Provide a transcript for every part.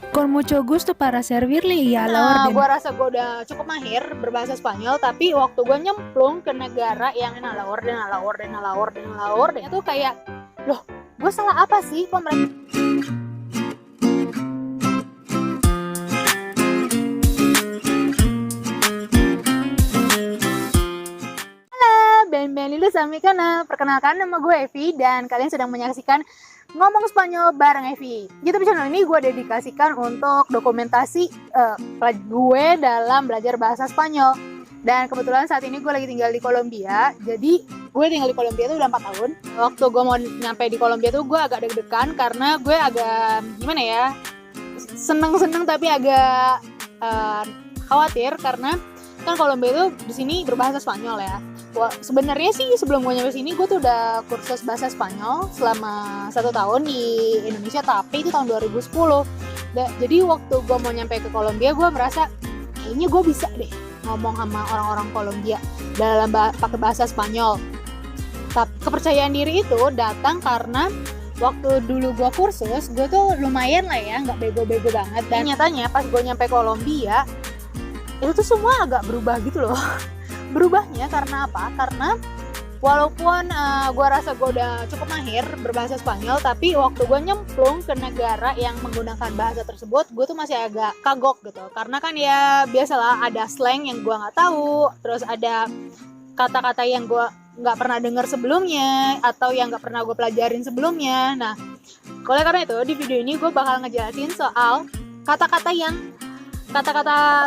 Con mucho gusto para servirle y a la Nah, orden. gue rasa gue udah cukup mahir berbahasa Spanyol, tapi waktu gue nyemplung ke negara yang a la orden, a la orden, a la orden, a la orden, itu kayak, loh, gue salah apa sih? Kok mereka... Bienvenido a mi canal. Perkenalkan, nama gue Evi dan kalian sedang menyaksikan Ngomong Spanyol bareng Evi. YouTube channel ini gue dedikasikan untuk dokumentasi gue dalam belajar bahasa Spanyol. Dan kebetulan saat ini gue lagi tinggal di Kolombia. Jadi gue tinggal di Kolombia tuh udah 4 tahun. Waktu gue mau nyampe di Kolombia tuh gue agak deg-degan karena gue agak gimana ya, seneng-seneng tapi agak khawatir karena kan Kolombia itu di sini berbahasa Spanyol ya. Wah, sebenarnya sih sebelum gue nyampe sini gue tuh udah kursus bahasa Spanyol selama 1 tahun di Indonesia, tapi itu tahun 2010. Jadi waktu gue mau nyampe ke Kolombia gue merasa kayaknya gue bisa deh ngomong sama orang-orang Kolombia dalam pakai bahasa Spanyol. Tapi kepercayaan diri itu datang karena waktu dulu gue kursus gue tuh lumayan lah ya, nggak bego-bego banget. Dan nyatanya pas gue nyampe Kolombia itu tuh semua agak berubah gitu loh. Berubahnya karena apa? Karena walaupun gue rasa gue udah cukup mahir berbahasa Spanyol, tapi waktu gue nyemplung ke negara yang menggunakan bahasa tersebut, gue tuh masih agak kagok gitu. Karena kan ya biasalah ada slang yang gue nggak tahu, terus ada kata-kata yang gue nggak pernah dengar sebelumnya atau yang nggak pernah gue pelajarin sebelumnya. Nah, oleh karena itu di video ini gue bakal ngejelasin soal kata-kata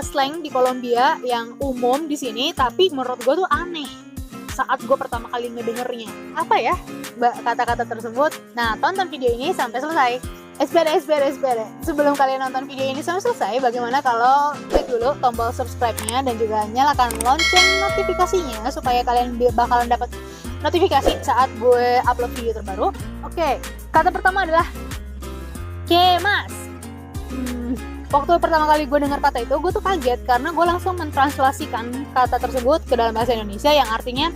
slang di Kolombia yang umum di sini, tapi menurut gue tuh aneh saat gue pertama kali ngedengernya. Apa ya kata-kata tersebut? Nah, tonton video ini sampai selesai. Espere. Sebelum kalian nonton video ini sampai selesai, bagaimana kalau klik dulu tombol subscribe-nya dan juga nyalakan lonceng notifikasinya supaya kalian bakalan dapat notifikasi saat gue upload video terbaru. Oke, kata pertama adalah ¿qué más? Waktu pertama kali gue dengar kata itu, gue tuh kaget karena gue langsung mentranslasikan kata tersebut ke dalam bahasa Indonesia yang artinya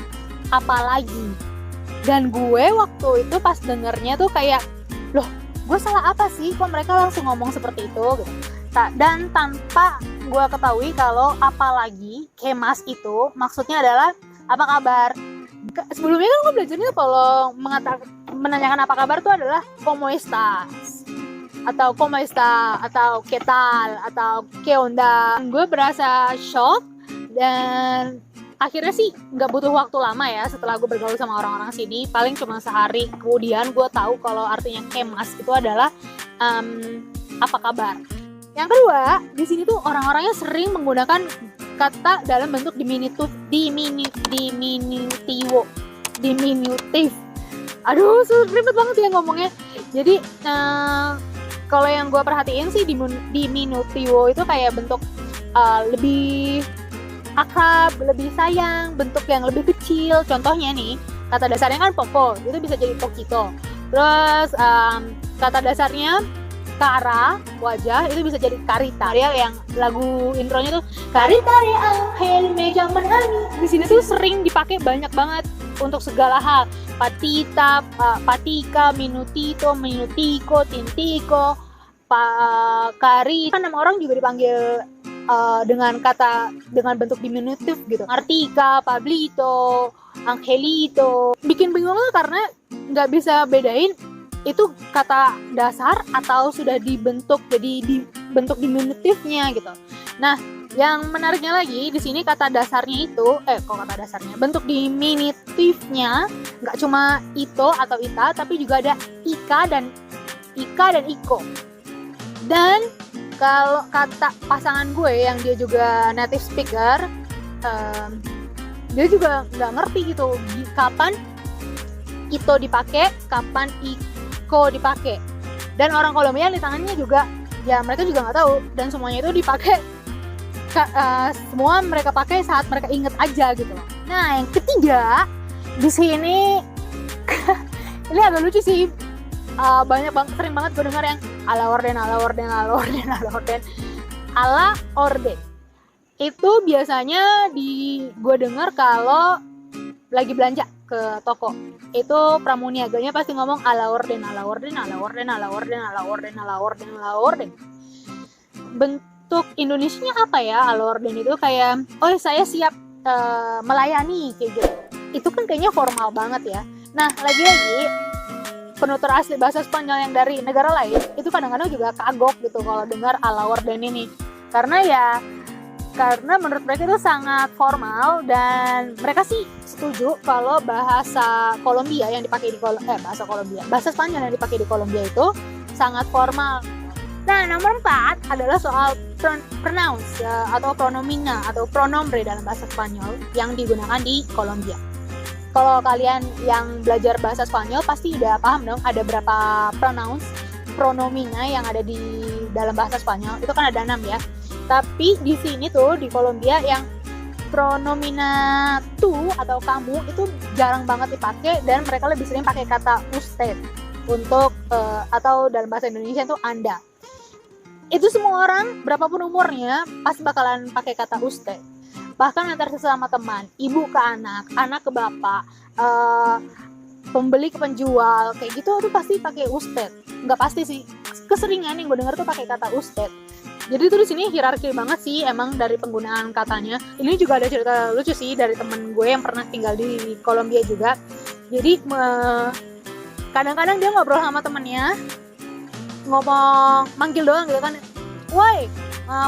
apalagi. Dan gue waktu itu pas dengernya tuh kayak, loh, gue salah apa sih? Kok mereka langsung ngomong seperti itu? Gitu. Dan tanpa gue ketahui kalau apalagi, kemas itu maksudnya adalah apa kabar. Sebelumnya kan gue belajarnya kalau menanyakan apa kabar tuh adalah ¿cómo estás? Atau ¿cómo está? Atau ¿qué tal? Atau ¿qué onda? Gue berasa shock dan akhirnya sih nggak butuh waktu lama ya setelah gue bergaul sama orang-orang sini. Paling cuma sehari kemudian gue tahu kalau artinya kemas itu adalah apa kabar. Yang kedua, di sini tuh orang-orangnya sering menggunakan kata dalam bentuk diminutif. Aduh, ribet banget ya ngomongnya. Jadi kalau yang gue perhatiin sih diminutivo itu kayak bentuk lebih akrab, lebih sayang, bentuk yang lebih kecil. Contohnya nih, kata dasarnya kan poco, itu bisa jadi poquito. Terus kata dasarnya cara, wajah, itu bisa jadi carita. Ariel yang lagu intronya tuh carita de angel me llaman a mí. Di sini tuh sering dipakai banyak banget untuk segala hal. Patita, patika, minutito, minutico, tintico, kari. Kan nama orang juga dipanggil dengan bentuk diminutif gitu. Artika, Pablito, Angelito. Bikin bingung karena nggak bisa bedain itu kata dasar atau sudah dibentuk jadi bentuk diminutifnya gitu. Nah, yang menariknya lagi di sini kata dasarnya itu bentuk diminutifnya nggak cuma ito atau ita, tapi juga ada ika dan iko. Dan kalau kata pasangan gue yang dia juga native speaker, dia juga nggak ngerti gitu kapan ito dipakai, kapan iko dipakai. Dan orang Kolombia di tangannya juga ya mereka juga nggak tahu, dan semuanya itu dipakai semua mereka pakai saat mereka inget aja gitu loh. Nah, yang ketiga di sini ini agak lucu sih. Sering banget gue dengar yang ala orden. Itu biasanya gue dengar kalau lagi belanja ke toko. Itu pramuniaganya pasti ngomong ala orden. bentuk Indonesianya apa ya a la orden itu, kayak oh saya siap melayani kayak gitu. Itu kan kayaknya formal banget ya. Nah, lagi-lagi penutur asli bahasa Spanyol yang dari negara lain itu kadang-kadang juga kagok gitu kalau dengar a la orden ini. Karena menurut mereka itu sangat formal, dan mereka sih setuju kalau bahasa Kolombia yang dipakai di bahasa Spanyol yang dipakai di Kolombia itu sangat formal. Nah, nomor 4 adalah soal pronouns atau pronomina atau pronombre dalam bahasa Spanyol yang digunakan di Kolombia. Kalau kalian yang belajar bahasa Spanyol pasti udah paham dong ada berapa pronouns, pronomina yang ada di dalam bahasa Spanyol. Itu kan ada 6 ya. Tapi di sini tuh di Kolombia yang pronomina tu atau kamu itu jarang banget dipakai, dan mereka lebih sering pakai kata usted untuk atau dalam bahasa Indonesia itu Anda. Itu semua orang berapapun umurnya pasti bakalan pakai kata usted. Bahkan antar sesama teman, ibu ke anak, anak ke bapak, pembeli ke penjual, kayak gitu tuh pasti pakai usted. Nggak pasti sih, keseringan yang gue dengar tuh pakai kata usted. Jadi tuh di sini hierarki banget sih emang dari penggunaan katanya. Ini juga ada cerita lucu sih dari temen gue yang pernah tinggal di Kolombia juga. Jadi kadang-kadang dia ngobrol sama temennya, ngomong manggil doang gitu kan, woi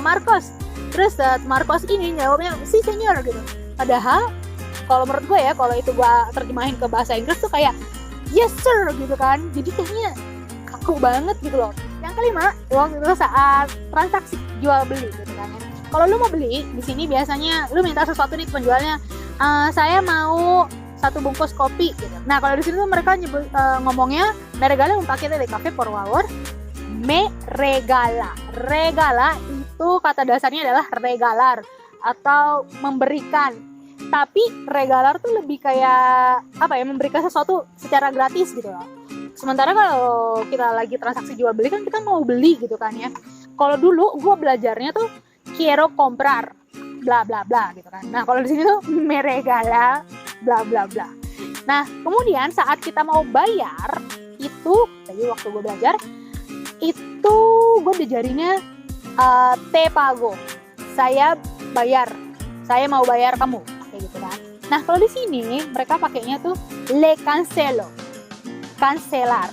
Marcos, terus Marcos ini jawabnya si senior gitu. Padahal kalau menurut gue ya, kalau itu gue terjemahin ke bahasa Inggris tuh kayak yes sir gitu kan. Jadi kayaknya kaku banget gitu loh. Yang kelima, waktu itu saat transaksi jual beli gitu kan. Kalau lu mau beli di sini biasanya lu minta sesuatu nih ke penjualnya, saya mau 1 bungkus kopi gitu. Nah, kalau di sini tuh mereka ngomongnya me regala un paquete de café por favor. Me regala. Regala itu kata dasarnya adalah regalar atau memberikan. Tapi regalar tuh lebih kayak apa ya, memberikan sesuatu secara gratis gitu loh. Sementara kalau kita lagi transaksi jual beli kan kita mau beli gitu kan ya. Kalau dulu gue belajarnya tuh quiero comprar bla bla bla gitu kan. Nah, kalau di sini tuh me regala bla bla bla. Nah, kemudian saat kita mau bayar itu, tadi waktu gue belajar itu gue diajarinya te pago, saya bayar, saya mau bayar kamu, kayak gitu kan. Nah, kalau di sini mereka pakainya tuh le cancelo, cancelar,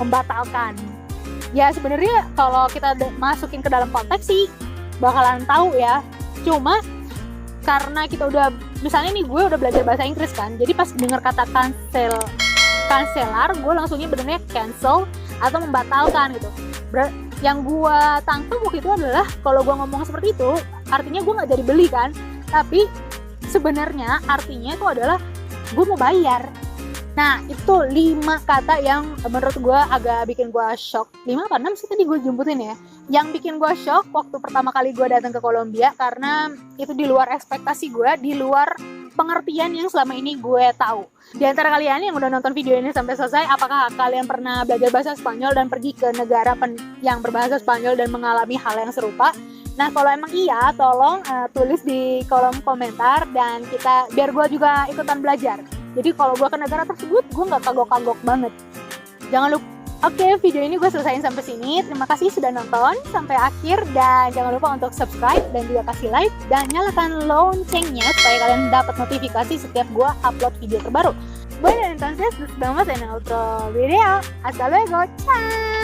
membatalkan. Ya sebenarnya kalau kita masukin ke dalam konteks sih bakalan tahu ya. Cuma karena kita udah, misalnya nih gue udah belajar bahasa Inggris kan, jadi pas dengar kata cancelar, gue langsungnya benernya cancel atau membatalkan gitu. Yang gue tangkap waktu itu adalah kalau gue ngomong seperti itu, artinya gue nggak jadi beli kan, tapi sebenarnya artinya itu adalah gue mau bayar. Nah, itu 5 kata yang menurut gue agak bikin gue shock. 5 apa 6 sih tadi gue jemputin ya. Yang bikin gue shock waktu pertama kali gue datang ke Kolombia, karena itu di luar ekspektasi gue, di luar pengertian yang selama ini gue tahu. Di antara kalian yang udah nonton video ini sampai selesai, apakah kalian pernah belajar bahasa Spanyol dan pergi ke negara yang berbahasa Spanyol dan mengalami hal yang serupa? Nah, kalau emang iya, tolong tulis di kolom komentar, dan biar gue juga ikutan belajar. Jadi kalau gue ke negara tersebut, gue nggak kagok-kagok banget. Jangan lupa. Oke, video ini gue selesaiin sampai sini. Terima kasih sudah nonton sampai akhir, dan jangan lupa untuk subscribe dan juga kasih like dan nyalakan loncengnya supaya kalian dapat notifikasi setiap gue upload video terbaru. Bueno, entonces nos vemos en otro video. Hasta luego, chao.